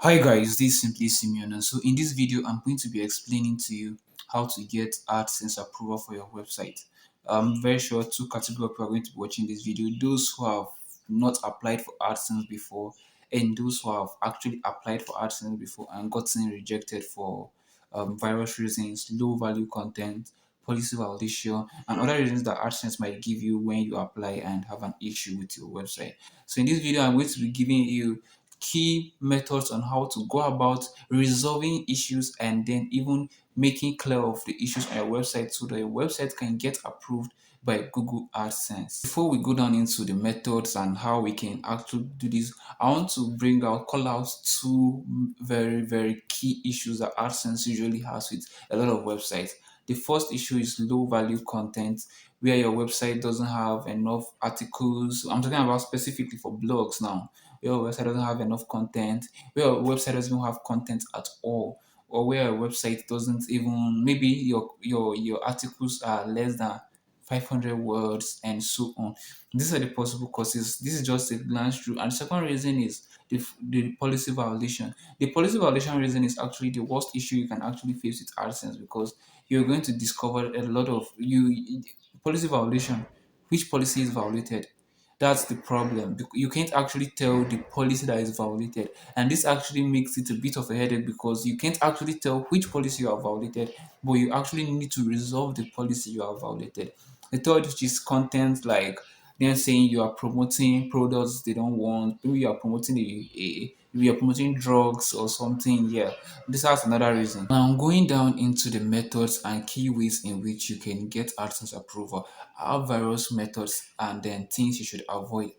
Hi guys, this is Simply Simeon, and so in this video I'm going to be explaining to you how to get Adsense approval for your website. I'm very sure two categories of people are going to be watching this video: those who have not applied for Adsense before, and those who have actually applied for Adsense before and gotten rejected for various reasons, low value content, policy violation, and other reasons that Adsense might give you when you apply and have an issue with your website. So in this video I'm going to be giving you key methods on how to go about resolving issues and then even making clear of the issues on your website so that your website can get approved by Google AdSense. Before we go down into the methods and how we can actually do this, I want to call out two very key issues that AdSense usually has with a lot of websites. The first issue is low value content, where your website doesn't have enough articles. I'm talking about specifically for blogs now. Your website doesn't have enough content, where your website doesn't have content at all, or where your website doesn't even, maybe your articles are less than 500 words and so on. These are the possible causes. This is just a glance through. And the second reason is the policy violation. The policy violation reason is actually the worst issue you can actually face with AdSense, because you're going to discover a lot of policy violation. Which policy is violated? That's the problem. You can't actually tell the policy that is violated, and this actually makes it a bit of a headache because you can't actually tell which policy you have violated, but you actually need to resolve the policy you have violated. The third, which is content, like they're saying you are promoting products they don't want. Maybe you are promoting maybe you're promoting drugs or something. Yeah, this has another reason. Now, going down into the methods and key ways in which you can get AdSense approval. I have various methods and then things you should avoid.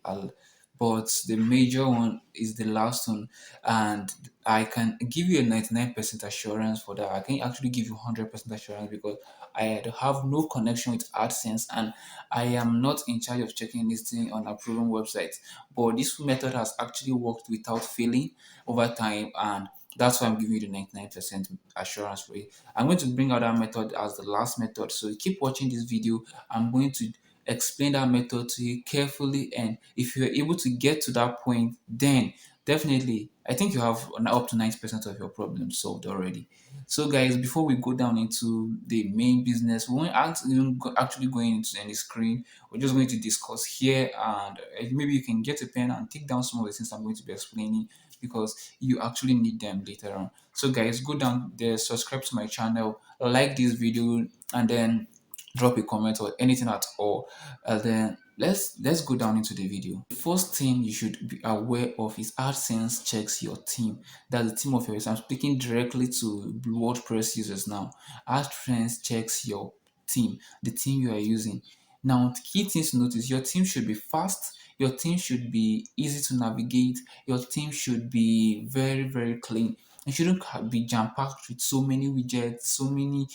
But the major one is the last one, and I can give you a 99% assurance for that. I can actually give you 100% assurance because I have no connection with AdSense and I am not in charge of checking this thing on approving websites. But this method has actually worked without failing over time, and that's why I'm giving you the 99% assurance for it. I'm going to bring out that method as the last method. So keep watching this video. I'm going to explain that method to you carefully, and if you're able to get to that point, then definitely I think you have up to 90% of your problems solved already. So guys, before we go down into the main business, we won't actually going into any screen. We're just going to discuss here, and maybe you can get a pen and take down some of the things I'm going to be explaining because you actually need them later on. So guys, go down there, subscribe to my channel, like this video, and then drop a comment or anything at all. And then let's go down into the video. The first thing you should be aware of is AdSense checks your theme. That's the theme of your website. I'm speaking directly to WordPress users now. AdSense checks your theme, the theme you are using. Now, the key things to notice: your theme should be fast, your theme should be easy to navigate, your theme should be very clean. It shouldn't be jam-packed with so many widgets, so many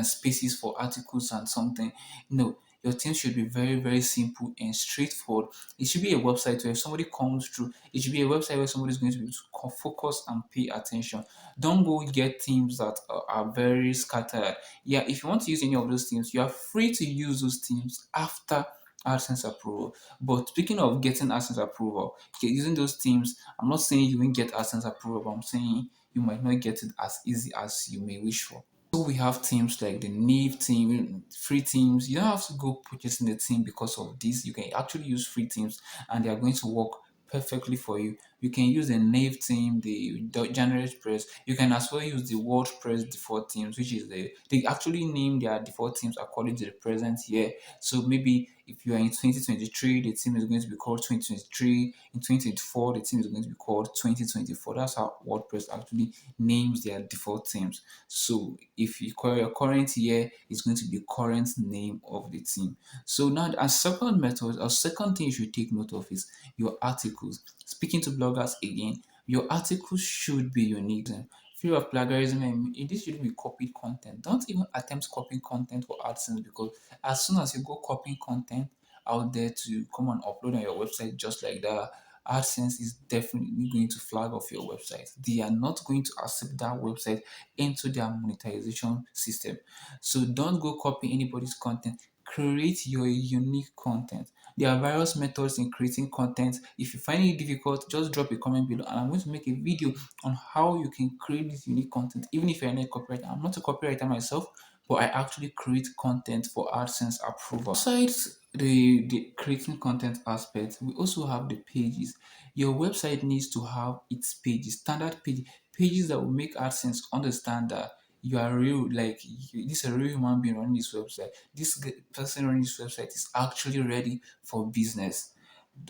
spaces for articles and something. No, your theme should be very simple and straightforward. It should be a website where if somebody comes through, it should be a website where somebody is going to be able to focus and pay attention. Don't go get themes that are very scattered. Yeah, if you want to use any of those themes, you are free to use those themes after AdSense approval. But speaking of getting AdSense approval, using those themes, I'm not saying you won't get AdSense approval, but I'm saying you might not get it as easy as you may wish for. So we have teams like the Nave team, free teams. You don't have to go purchasing the team because of this. You can actually use free teams and they are going to work perfectly for you. You can use the Nave team, the Generate Press. You can as well use the WordPress default teams, which is they actually name their default teams according to the present year. So maybe if you are in 2023, the team is going to be called 2023. In 2024, the team is going to be called 2024. That's how WordPress actually names their default teams. So if you call your current year, it's going to be the current name of the team. So now a second method, a second thing you should take note of is your articles. Speaking to bloggers again, your articles should be unique. Fear of plagiarism, and this should be copied content. Don't even attempt copying content for AdSense, because as soon as you go copying content out there to come and upload on your website just like that, AdSense is definitely going to flag off your website. They are not going to accept that website into their monetization system. So don't go copy anybody's content. Create your unique content. There are various methods in creating content. If you find it difficult, just drop a comment below and I'm going to make a video on how you can create this unique content. Even if you're not a copywriter, I'm not a copywriter myself, but I actually create content for AdSense approval. Besides the creating content aspect, we also have the pages. Your website needs to have its pages, standard pages that will make AdSense understand that you are real, like this is a real human being running this website. This person running this website is actually ready for business.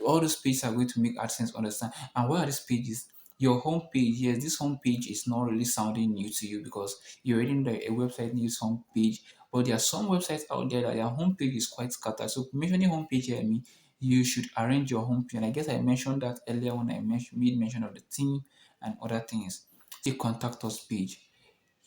All those pages are going to make AdSense understand. And what are these pages? Your home page, yes, this home page is not really sounding new to you because you already know that a website needs home page. But there are some websites out there that their home page is quite scattered. So mentioning home page here, I mean you should arrange your home page. And I guess I mentioned that earlier when I made mention of the theme and other things. The contact us page,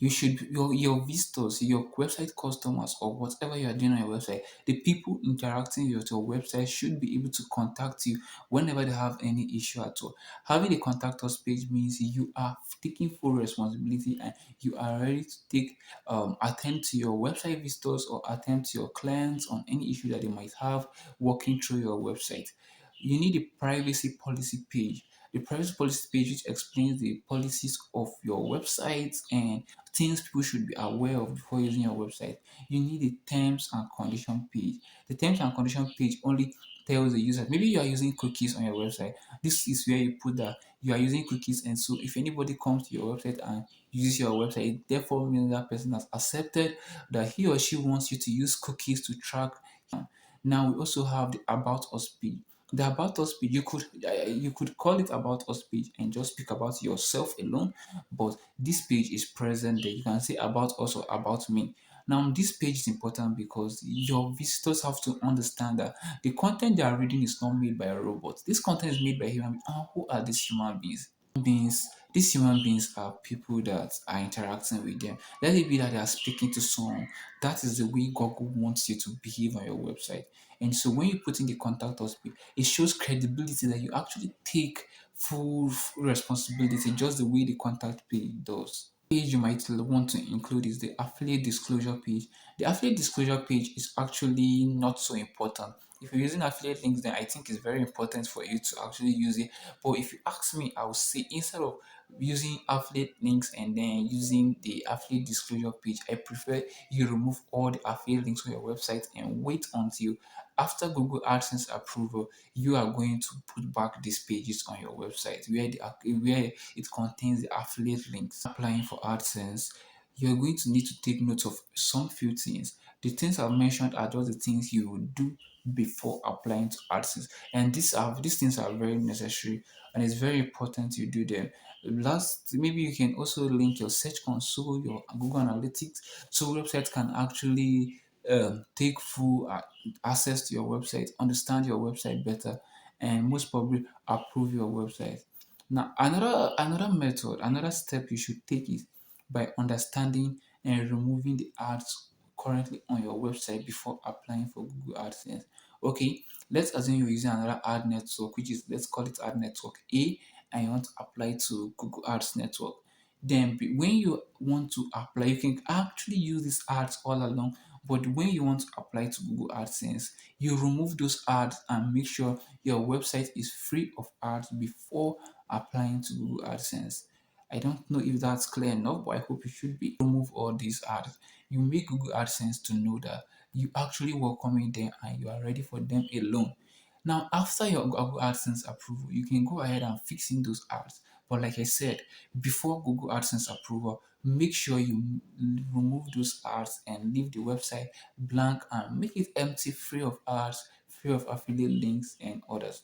you should your visitors, your website customers, or whatever you are doing on your website, the people interacting with your website should be able to contact you whenever they have any issue at all. Having a contact us page means you are taking full responsibility and you are ready to take attend to your website visitors or attend to your clients on any issue that they might have working through your website. You need a privacy policy page. The privacy policy page which explains the policies of your website and things people should be aware of before using your website. You need a terms and condition page. The terms and condition page only tells the user, maybe you are using cookies on your website. This is where you put that you are using cookies, and so if anybody comes to your website and uses your website, it therefore means that person has accepted that he or she wants you to use cookies to track him. Now we also have the about us page. The about us page, you could call it about us page and just speak about yourself alone, but this page is present there. You can say about us or about me. Now, this page is important because your visitors have to understand that the content they are reading is not made by a robot. This content is made by human beings. And who are these human beings? These human beings are people that are interacting with them. Let it be that they are speaking to someone. That is the way Google wants you to behave on your website. And so when you put in the contact us page, it shows credibility that you actually take full responsibility, just the way the contact page does. Page you might want to include is the affiliate disclosure page. The affiliate disclosure page is actually not so important. If you're using affiliate links, then I think it's very important for you to actually use it. But if you ask me, I would say instead of using affiliate links and then using the affiliate disclosure page, I prefer you remove all the affiliate links on your website and wait until after Google AdSense approval, you are going to put back these pages on your website where it contains the affiliate links. Applying for AdSense, you're going to need to take note of some few things. The things I've mentioned are just the things you will do before applying to AdSense, and these things are very necessary and it's very important you do them. Last, maybe you can also link your search console, your Google Analytics, so websites can actually take full access to your website, understand your website better, and most probably approve your website. Now, another method, another step you should take is by understanding and removing the ads currently on your website before applying for Google AdSense. Okay, let's assume you're using another ad network, which is, let's call it ad network A, and you want to apply to Google Ads network. Then when you want to apply, you can actually use these ads all along, but when you want to apply to Google AdSense, you remove those ads and make sure your website is free of ads before applying to Google AdSense. I don't know if that's clear enough, but I hope it should be. Remove all these ads. You make Google AdSense to know that you actually welcoming them and you are ready for them alone. Now, after your Google AdSense approval, you can go ahead and fix in those ads. But like I said, before Google AdSense approval, make sure you remove those ads and leave the website blank and make it empty, free of ads, free of affiliate links and others.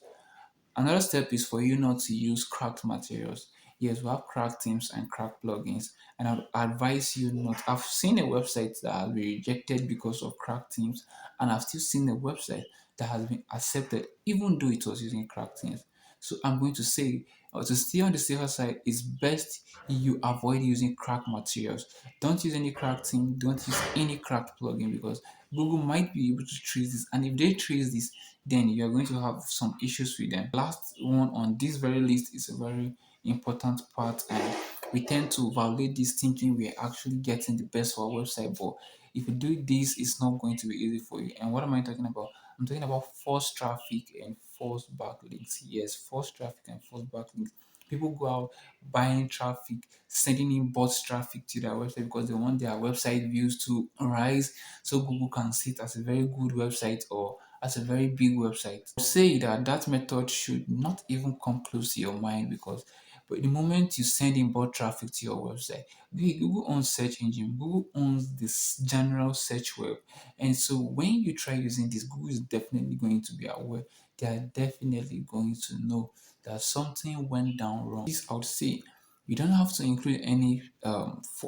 Another step is for you not to use cracked materials. Yes, we have cracked themes and cracked plugins, and I would advise you not. I've seen a website that has been rejected because of cracked themes, and I've still seen a website that has been accepted even though it was using cracked themes. So I'm going to say, to stay on the safer side, it's best you avoid using cracked materials. Don't use any cracked theme, don't use any cracked plugin because Google might be able to trace this, and if they trace this, then you're going to have some issues with them. Last one on this very list is a very important part, and we tend to violate this thinking we're actually getting the best for our website, but if you do this, it's not going to be easy for you. And what am I talking about? I'm talking about false traffic and false backlinks. Yes, false traffic and false backlinks. People go out buying traffic, sending in bot traffic to their website because they want their website views to rise so Google can see it as a very good website or as a very big website. Say that that method should not even come close to your mind because but the moment you send in bot traffic to your website, Google owns search engine, Google owns this general search web. And so when you try using this, Google is definitely going to be aware. They are definitely going to know that something went down wrong. This I would say you don't have to include any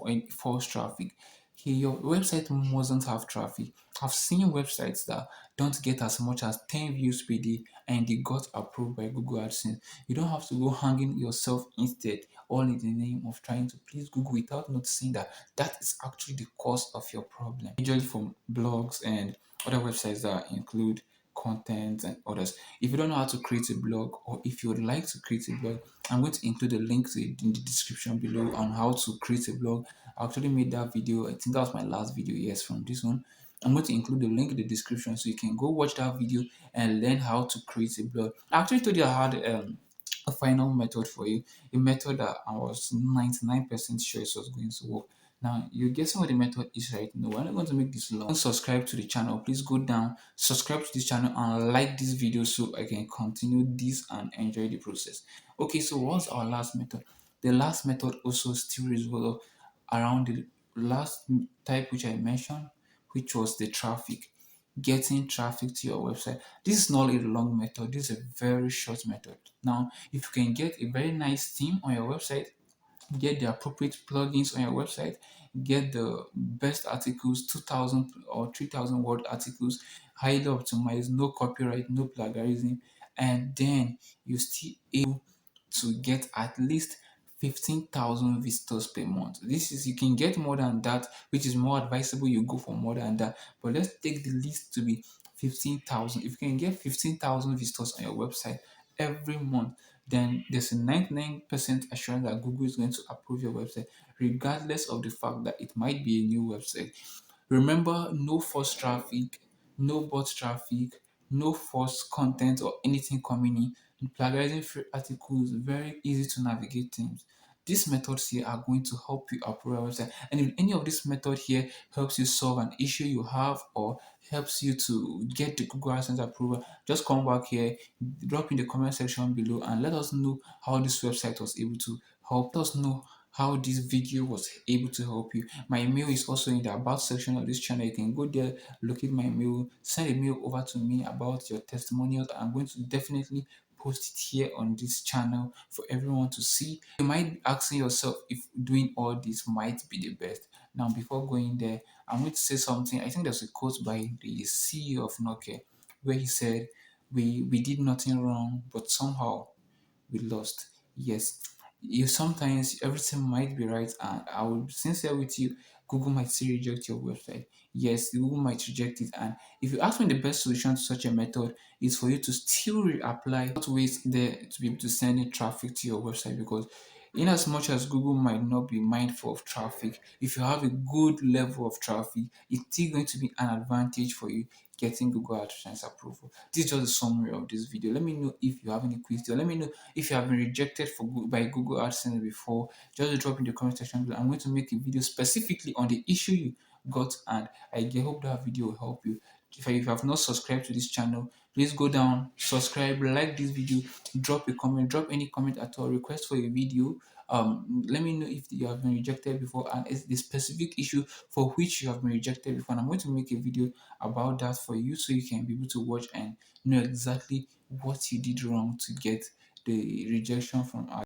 any false traffic. Here, your website mustn't have traffic. I've seen websites that don't get as much as 10 views per day and they got approved by Google AdSense. You don't have to go hanging yourself instead, all in the name of trying to please Google without noticing that that is actually the cause of your problem. Usually from blogs and other websites that include content and others. If you don't know how to create a blog or if you would like to create a blog, I'm going to include a link to it in the description below on how to create a blog. I actually made that video. I think that was my last video, yes, from this one. I'm going to include the link in the description so you can go watch that video and learn how to create a blog. I actually told you I had a final method for you, a method that I was 99% sure it was going to work. Now, you're guessing what the method is right now. We're not going to make this long. Don't subscribe to the channel. Please go down, subscribe to this channel, and like this video so I can continue this and enjoy the process. Okay, so what's our last method? The last method also still revolves around the last type which I mentioned, which was the traffic, getting traffic to your website. This is not a long method, this is a very short method. Now, if you can get a very nice theme on your website, get the appropriate plugins on your website, get the best articles, 2000 or 3000 word articles, highly optimized, no copyright, no plagiarism, and then you still able to get at least 15,000 visitors per month. This is, you can get more than that, which is more advisable. You go for more than that, but let's take the least to be 15,000. If you can get 15,000 visitors on your website every month, then there's a 99% assurance that Google is going to approve your website, regardless of the fact that it might be a new website. Remember, no false traffic, no bot traffic, no false content or anything coming in. Plagiarizing free articles, very easy to navigate things. These methods here are going to help you approve your website. And if any of this method here helps you solve an issue you have or helps you to get the Google AdSense approval, just come back here, drop in the comment section below and let us know how this website was able to help us know how this video was able to help you. My mail is also in the about section of this channel. You can go there, locate my mail, send a mail over to me about your testimonials. I'm going to definitely post it here on this channel for everyone to see. You might be asking yourself if doing all this might be the best. Now, before going there, I'm going to say something. I think there's a quote by the CEO of Nokia where he said, we did nothing wrong, but somehow we lost. Yes, you sometimes everything might be right, and I will be sincere with you. Google might still reject your website. Yes, Google might reject it, and if you ask me, the best solution to such a method is for you to still reapply. Not wait there to be able to send in traffic to your website because in as much as Google might not be mindful of traffic, if you have a good level of traffic, it's still going to be an advantage for you getting Google AdSense approval. This is just a summary of this video. Let me know if you have any questions. Let me know if you have been rejected by Google AdSense before. Just drop in the comment section below. I'm going to make a video specifically on the issue you got, and I hope that video will help you. If you have not subscribed to this channel, please go down, subscribe, like this video, drop a comment, drop any comment at all, request for a video. Let me know if you have been rejected before and it's the specific issue for which you have been rejected before. And I'm going to make a video about that for you so you can be able to watch and know exactly what you did wrong to get the rejection from us.